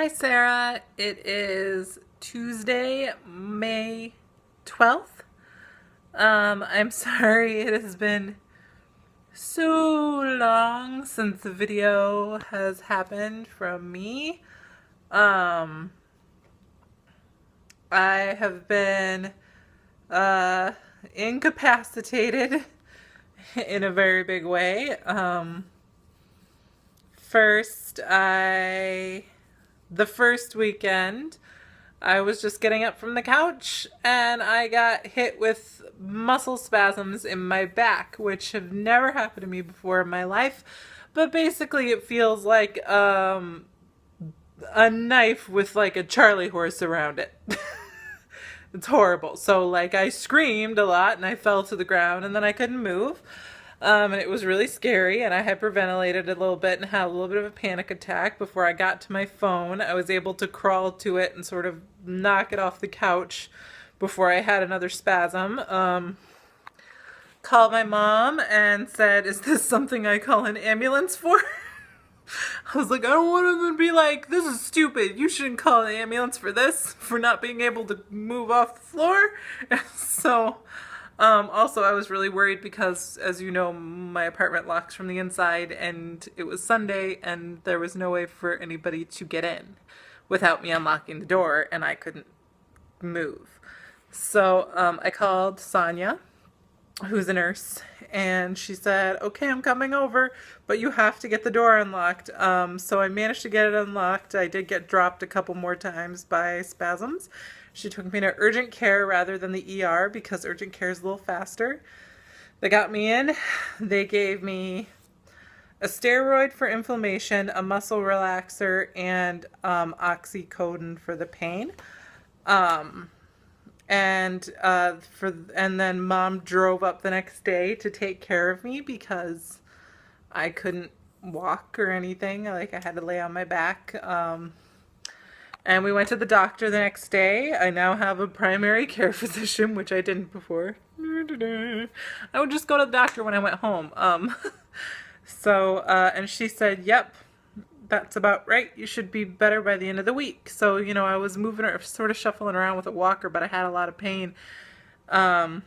Hi, Sarah. It is Tuesday, May 12th. I'm sorry it has been so long since the video has happened from me. Um, I have been uh, incapacitated in a very big way. First, the first weekend, I was just getting up from the couch and I got hit with muscle spasms in my back, which have never happened to me before in my life. But basically, it feels like a knife with like a Charlie horse around it. It's horrible. So, like, I screamed a lot and I fell to the ground and then I couldn't move. And it was really scary, and I hyperventilated a little bit and had a little bit of a panic attack before I got to my phone. I was able to crawl to it and sort of knock it off the couch before I had another spasm. Called my mom and said, "Is this something I call an ambulance for?" I was like, I don't want them to be like, "This is stupid. You shouldn't call an ambulance for this, for not being able to move off the floor." So, also, I was really worried because, as you know, my apartment locks from the inside, and it was Sunday, and there was no way for anybody to get in without me unlocking the door, and I couldn't move. So, I called Sonia, who's a nurse, and she said, "Okay, I'm coming over, but you have to get the door unlocked." So I managed to get it unlocked. I did get dropped a couple more times by spasms. She took me to urgent care rather than the ER because urgent care is a little faster. They got me in. They gave me a steroid for inflammation, a muscle relaxer, and oxycodone for the pain. And then Mom drove up the next day to take care of me because I couldn't walk or anything. Like, I had to lay on my back. And we went to the doctor the next day. I now have a primary care physician, which I didn't before. I would just go to the doctor when I went home. And she said, "Yep, that's about right. You should be better by the end of the week." So, I was moving or sort of shuffling around with a walker, but I had a lot of pain. And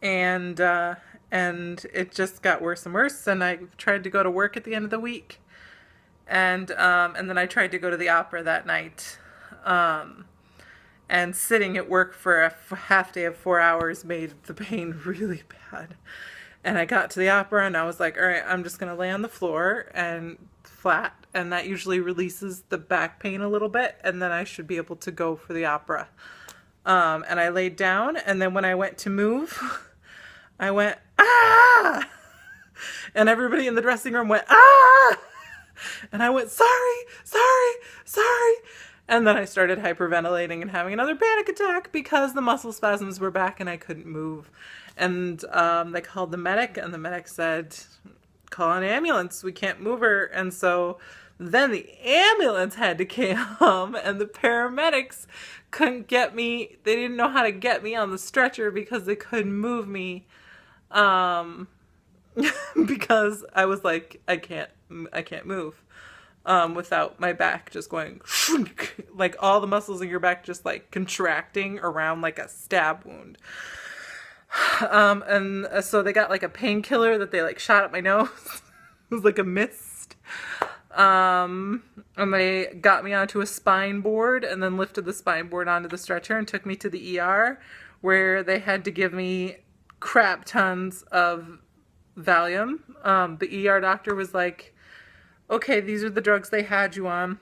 it just got worse and worse. And I tried to go to work at the end of the week. And then I tried to go to the opera that night. And sitting at work for a half day of 4 hours made the pain really bad. And I got to the opera and I was like, all right, I'm just going to lay on the floor and flat. And that usually releases the back pain a little bit. And then I should be able to go for the opera. And I laid down. And then when I went to move, I went, "Ah!" And everybody in the dressing room went, "Ah!" And I went, "Sorry, sorry, sorry." And then I started hyperventilating and having another panic attack because the muscle spasms were back and I couldn't move. And they called the medic, and the medic said, "Call an ambulance. We can't move her." And so then the ambulance had to come, and the paramedics couldn't get me. They didn't know how to get me on the stretcher because they couldn't move me. Because I was like, I can't move. Without my back just going, like all the muscles in your back just like contracting around like a stab wound. And so they got like a painkiller that they like shot up my nose. It was like a mist. And they got me onto a spine board and then lifted the spine board onto the stretcher and took me to the ER where they had to give me crap tons of Valium. The ER doctor was like, "Okay, these are the drugs they had you on.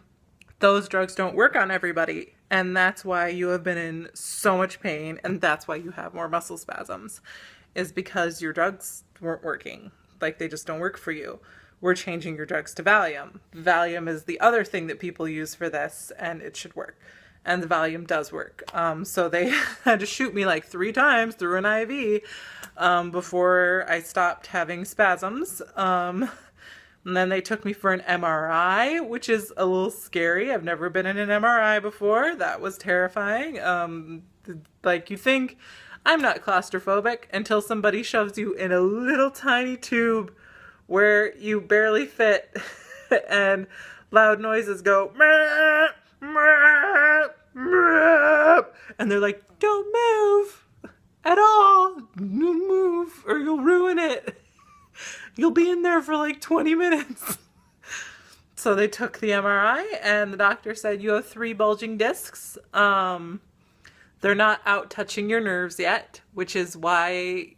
Those drugs don't work on everybody. And that's why you have been in so much pain. And that's why you have more muscle spasms. Is because your drugs weren't working. Like, they just don't work for you. We're changing your drugs to Valium. Valium is the other thing that people use for this, and it should work." And the Valium does work. So they had to shoot me like 3 times through an IV before I stopped having spasms. And then they took me for an MRI, which is a little scary. I've never been in an MRI before. That was terrifying. Like, you think I'm not claustrophobic until somebody shoves you in a little tiny tube where you barely fit and loud noises go, "Meow, meow, meow," and they're like, don't move at all. Don't move or you'll ruin it. You'll be in there for like 20 minutes. So they took the MRI and the doctor said you have 3 bulging discs. They're not out touching your nerves yet, which is why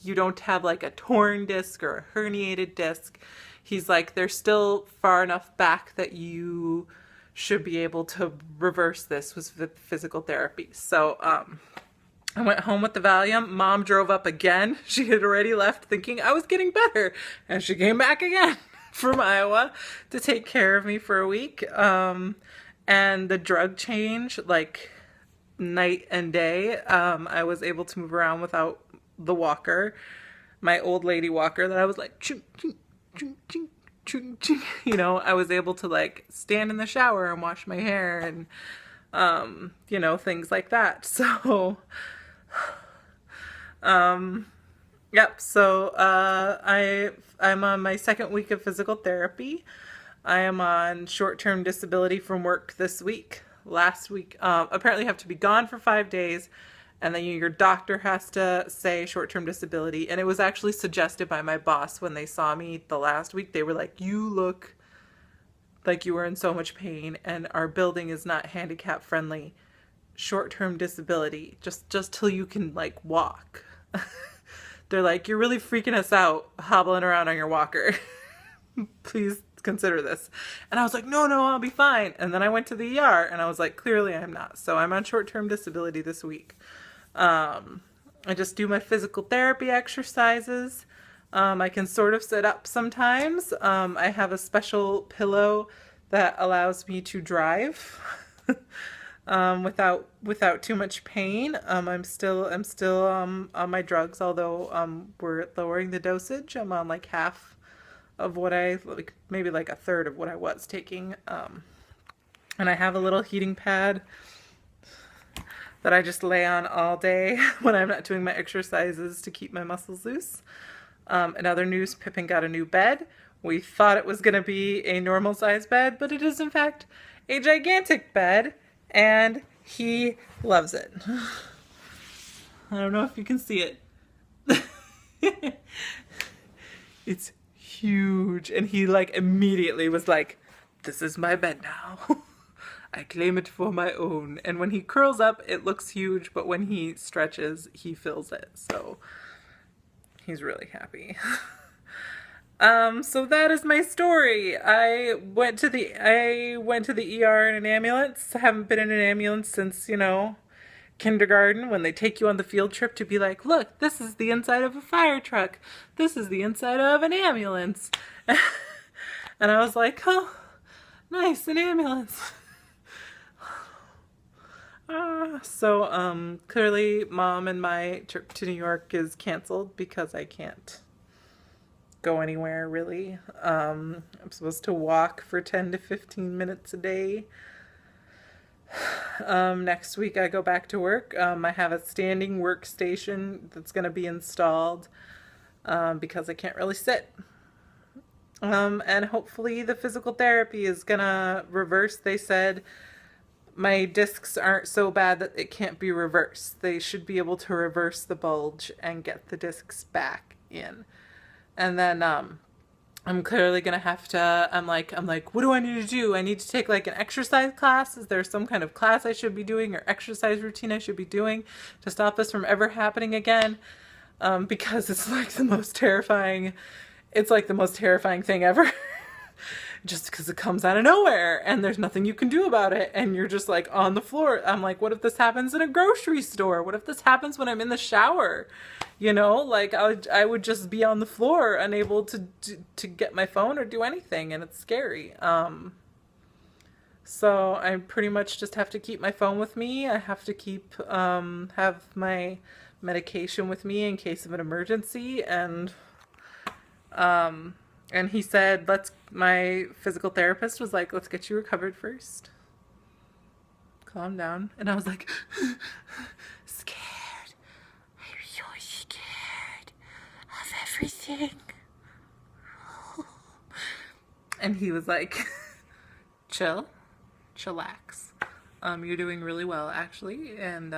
you don't have like a torn disc or a herniated disc. He's like, they're still far enough back that you should be able to reverse this with physical therapy. So I went home with the Valium. Mom drove up again. She had already left thinking I was getting better. And she came back again from Iowa to take care of me for a week. And the drug change, like night and day, I was able to move around without the walker. My old lady walker that I was like, ching, ching, ching, ching, ching, ching. You know, I was able to like stand in the shower and wash my hair and, you know, things like that. So, yep. So, I'm on my 2nd week of physical therapy. I am on short-term disability from work this week. Last week, apparently you have to be gone for 5 days, and then your doctor has to say short-term disability. And it was actually suggested by my boss when they saw me the last week. They were like, you look like you are in so much pain, and our building is not handicap friendly. Short-term disability, just till you can like walk. They're like, you're really freaking us out hobbling around on your walker. Please consider this. And I was like, no, I'll be fine. And then I went to the ER and I was like, clearly I'm not. So I'm on short-term disability this week. I just do my physical therapy exercises. I can sort of sit up sometimes. I have a special pillow that allows me to drive without too much pain. I'm still on my drugs, although we're lowering the dosage. I'm on like half of what maybe like a third of what I was taking. And I have a little heating pad that I just lay on all day when I'm not doing my exercises to keep my muscles loose. In other news, Pippin got a new bed. We thought it was going to be a normal size bed, but it is in fact a gigantic bed, and he loves it. I don't know if you can see it. It's huge, and he like immediately was like, this is my bed now. I claim it for my own. And when he curls up, it looks huge, but when he stretches, he fills it. So he's really happy. So that is my story. I went to the ER in an ambulance. I haven't been in an ambulance since, you know, kindergarten, when they take you on the field trip to be like, look, this is the inside of a fire truck. This is the inside of an ambulance. And I was like, oh, nice, an ambulance. So clearly Mom and my trip to New York is canceled because I can't go anywhere really. I'm supposed to walk for 10 to 15 minutes a day. Next week I go back to work. I have a standing workstation that's going to be installed because I can't really sit. And hopefully the physical therapy is going to reverse. They said my discs aren't so bad that it can't be reversed. They should be able to reverse the bulge and get the discs back in. And then I'm clearly gonna have to, I'm like, what do I need to do? I need to take like an exercise class. Is there some kind of class I should be doing or exercise routine I should be doing to stop this from ever happening again? Because it's like the most terrifying thing ever. Just because it comes out of nowhere and there's nothing you can do about it and you're just like on the floor. I'm like, what if this happens in a grocery store? What if this happens when I'm in the shower? You know, like I would just be on the floor, unable to get my phone or do anything, and it's scary. So I pretty much just have to keep my phone with me. I have to have my medication with me in case of an emergency, and he said, my physical therapist was like, let's get you recovered first. Calm down. And I was like, scared. I'm so scared of everything. And he was like, chillax. You're doing really well, actually, and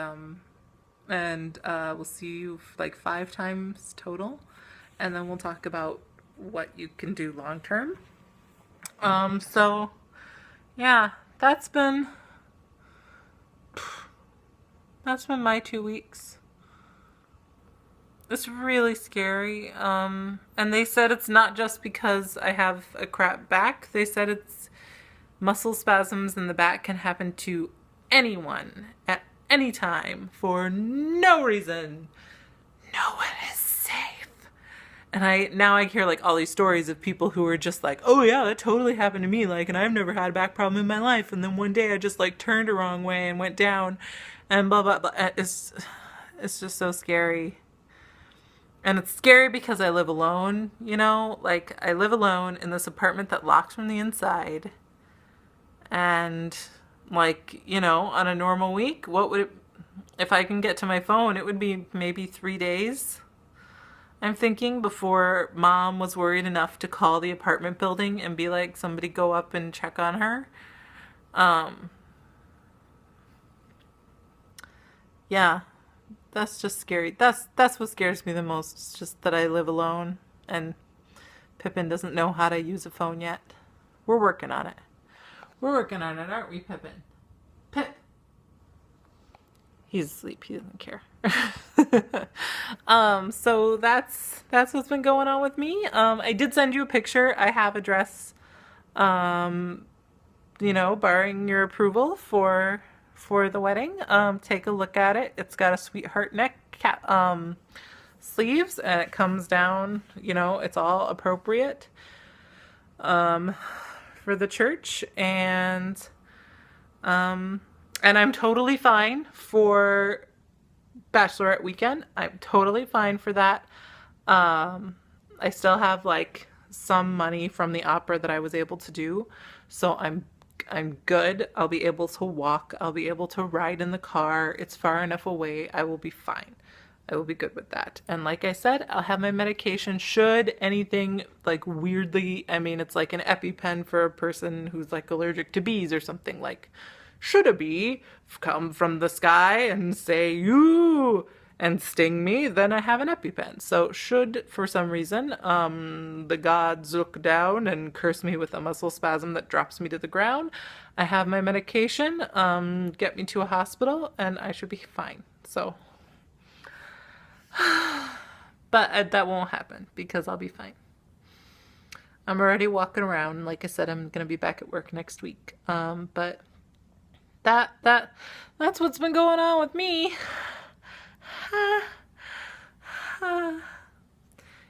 we'll see you like 5 times total, and then we'll talk about what you can do long term. So yeah, that's been my 2 weeks. It's really scary. And they said it's not just because I have a crap back. They said it's muscle spasms in the back can happen to anyone at any time for no reason. No one is safe. And I hear like all these stories of people who are just like, oh yeah, that totally happened to me. Like, and I've never had a back problem in my life. And then one day I just like turned the wrong way and went down and blah, blah, blah. It's just so scary. And it's scary because I live alone, like I live alone in this apartment that locks from the inside. And like, on a normal week, if I can get to my phone, it would be maybe 3 days. I'm thinking before Mom was worried enough to call the apartment building and be like, somebody go up and check on her. Yeah. That's just scary. That's what scares me the most. It's just that I live alone and Pippin doesn't know how to use a phone yet. We're working on it. We're working on it, aren't we, Pippin? Pip. He's asleep. He doesn't care. So that's what's been going on with me. I did send you a picture. I have a dress, barring your approval for the wedding. Take a look at it. It's got a sweetheart neck sleeves, and it comes down, it's all appropriate for the church, and I'm totally fine for bachelorette weekend. I'm totally fine for that. I still have like some money from the opera that I was able to do, so I'm good. I'll be able to walk. I'll be able to ride in the car. It's far enough away. I will be fine. I will be good with that. And like I said, I'll have my medication should anything like weirdly, it's like an EpiPen for a person who's like allergic to bees or something, like should a bee come from the sky and say you and sting me, then I have an EpiPen. So should for some reason the gods look down and curse me with a muscle spasm that drops me to the ground, I have my medication, get me to a hospital, and I should be fine. So but that won't happen because I'll be fine. I'm already walking around. Like I said, I'm gonna be back at work next week. But that's what's been going on with me.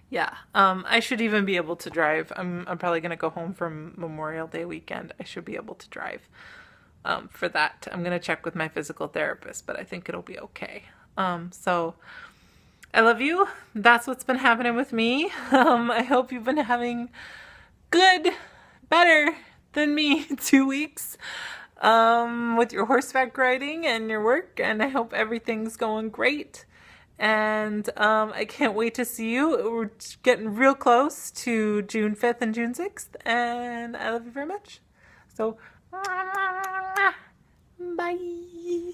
Yeah, I should even be able to drive. I'm probably gonna go home from Memorial Day weekend. I should be able to drive for that. I'm gonna check with my physical therapist, but I think it'll be okay. So I love you. That's what's been happening with me. I hope you've been having better than me 2 weeks with your horseback riding and your work, and I hope everything's going great. And I can't wait to see you. We're getting real close to June 5th and June 6th, and I love you very much. So, bye.